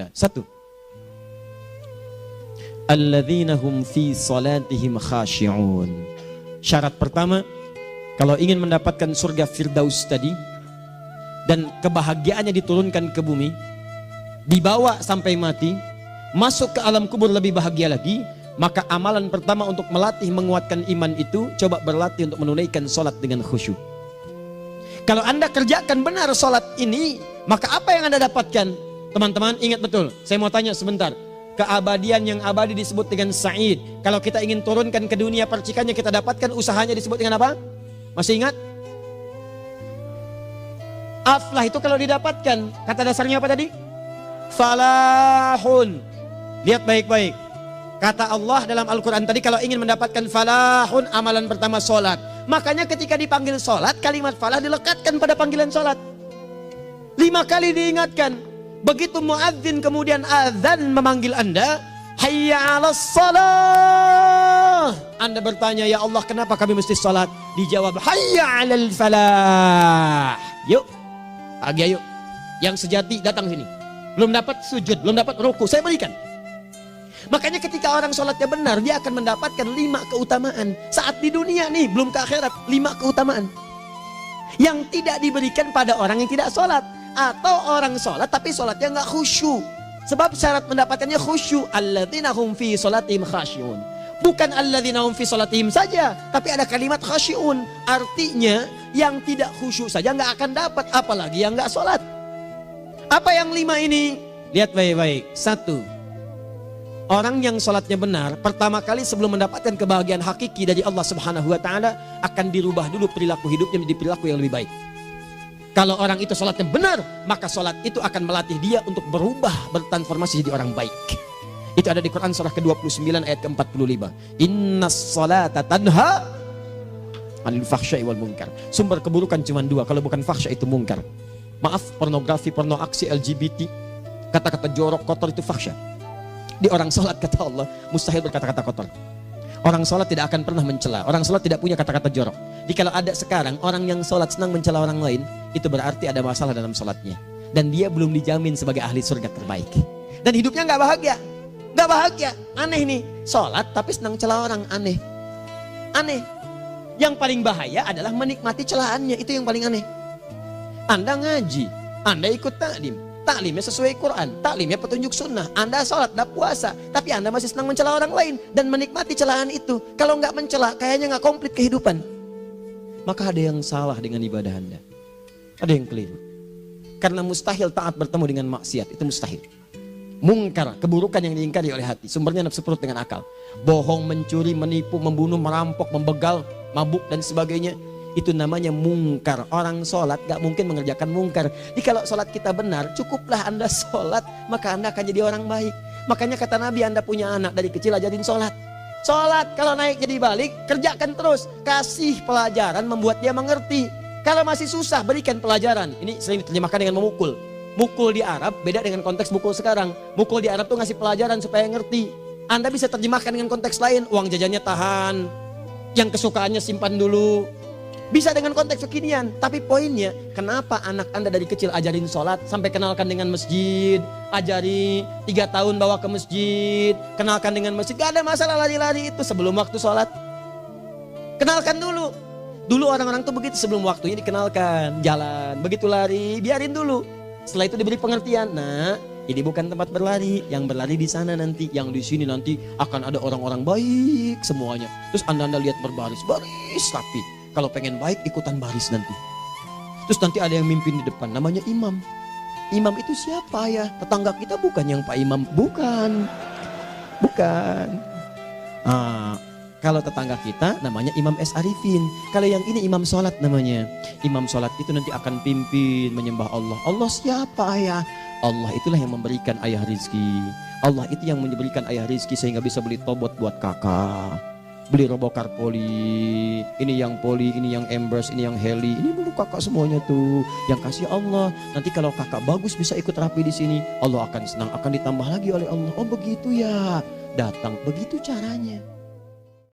kita. Satu, alladzina hum fi salatihim khashi'un. Syarat pertama, kalau ingin mendapatkan surga Firdaus tadi dan kebahagiaannya diturunkan ke bumi, dibawa sampai mati, masuk ke alam kubur lebih bahagia lagi, maka amalan pertama untuk melatih menguatkan iman itu, coba berlatih untuk menunaikan sholat dengan khusyuk. Kalau Anda kerjakan benar sholat ini, maka apa yang Anda dapatkan? Teman-teman ingat betul, saya mau tanya sebentar. Keabadian yang abadi disebut dengan sa'id. Kalau kita ingin turunkan ke dunia percikannya kita dapatkan, usahanya disebut dengan apa? Masih ingat? Aflah itu kalau didapatkan, kata dasarnya apa tadi? Falahun. Lihat baik-baik. Kata Allah dalam Al-Quran tadi, kalau ingin mendapatkan falahun, amalan pertama sholat. Makanya ketika dipanggil sholat, kalimat falah dilekatkan pada panggilan sholat. 5 kali diingatkan. Begitu muadzin kemudian azan memanggil Anda, hayya 'alas shalah. Anda bertanya, ya Allah kenapa kami mesti sholat? Dijawab, hayya 'alal falah. Yuk, pagi ayo. Yang sejati datang sini. Belum dapat sujud, belum dapat ruku, saya berikan. Makanya ketika orang sholatnya benar, dia akan mendapatkan 5 keutamaan. Saat di dunia nih, belum ke akhirat, 5 keutamaan yang tidak diberikan pada orang yang tidak sholat. Atau orang sholat tapi sholatnya nggak khusyuk. Sebab syarat mendapatkannya khusyuk. Alladzina hum fi sholatihim khasyi'un. Bukan alladzina hum fi sholatihim saja, tapi ada kalimat khasyi'un. Artinya yang tidak khusyuk saja nggak akan dapat, apalagi yang nggak sholat. Apa yang 5 ini? Lihat baik-baik. 1, orang yang sholatnya benar, pertama kali sebelum mendapatkan kebahagiaan hakiki dari Allah Subhanahu wa Ta'ala, akan dirubah dulu perilaku hidupnya menjadi perilaku yang lebih baik. Kalau orang itu sholatnya benar, maka sholat itu akan melatih dia untuk berubah, bertransformasi jadi orang baik. Itu ada di Quran surah ke-29 ayat ke-45. Innas sholata tanha 'anil fahsya'i wal munkar. Sumber keburukan cuma 2, kalau bukan fahsya itu munkar. Maaf, pornografi, porno aksi, LGBT, kata-kata jorok, kotor itu fahsya. Di orang sholat kata Allah mustahil berkata-kata kotor. Orang sholat tidak akan pernah mencela. Orang sholat tidak punya kata-kata jorok. Jadi kalau ada sekarang orang yang sholat senang mencela orang lain, itu berarti ada masalah dalam sholatnya. Dan dia belum dijamin sebagai ahli surga terbaik. Dan hidupnya nggak bahagia. Nggak bahagia. Aneh nih. Sholat tapi senang celah orang. Aneh. Aneh. Yang paling bahaya adalah menikmati celahannya. Itu yang paling aneh. Anda ngaji. Anda ikut taklim. Taklimnya sesuai Quran, taklimnya petunjuk sunnah. Anda sholat, Anda puasa, tapi Anda masih senang mencela orang lain dan menikmati celahan itu. Kalau nggak mencela, kayaknya nggak komplit kehidupan. Maka ada yang salah dengan ibadah Anda. Ada yang keliru. Karena mustahil taat bertemu dengan maksiat, itu mustahil. Mungkar, keburukan yang diingkari oleh hati, sumbernya nafsu perut dengan akal. Bohong, mencuri, menipu, membunuh, merampok, membegal, mabuk dan sebagainya. Itu namanya mungkar. Orang sholat gak mungkin mengerjakan mungkar. Jadi kalau sholat kita benar, cukuplah Anda sholat, maka Anda akan jadi orang baik. Makanya kata Nabi, Anda punya anak dari kecil ajarin sholat. Sholat, kalau naik jadi balik, kerjakan terus. Kasih pelajaran membuat dia mengerti. Kalau masih susah, berikan pelajaran. Ini sering diterjemahkan dengan memukul. Mukul di Arab beda dengan konteks mukul sekarang. Mukul di Arab tuh ngasih pelajaran supaya ngerti. Anda bisa terjemahkan dengan konteks lain. Uang jajannya tahan, yang kesukaannya simpan dulu. Bisa dengan konteks kekinian, tapi poinnya kenapa anak Anda dari kecil ajarin sholat sampai kenalkan dengan masjid, ajari 3 tahun bawa ke masjid, kenalkan dengan masjid, gak ada masalah lari-lari itu sebelum waktu sholat. Kenalkan dulu. Dulu orang-orang tuh begitu, sebelum waktunya dikenalkan, jalan, begitu lari, biarin dulu. Setelah itu diberi pengertian, nah ini bukan tempat berlari, yang berlari di sana nanti, yang di sini nanti akan ada orang-orang baik semuanya. Terus Anda lihat berbaris, baris rapi. Kalau pengen baik ikutan baris nanti. Terus nanti ada yang mimpin di depan, namanya imam. Imam itu siapa ya? Tetangga kita bukan yang Pak Imam, bukan. Bukan. Kalau tetangga kita namanya Imam S. Arifin. Kalau yang ini imam sholat namanya. Imam sholat itu nanti akan pimpin menyembah Allah. Allah siapa ya? Allah itulah yang memberikan ayah rizki. Allah itu yang memberikan ayah rizki sehingga bisa beli tobot buat kakak. Beli robokar poli, ini yang poli, ini yang embers, ini yang heli, ini dulu kakak semuanya tuh yang kasih Allah. Nanti kalau kakak bagus bisa ikut rapi di sini, Allah akan senang, akan ditambah lagi oleh Allah. Oh begitu ya, datang begitu caranya.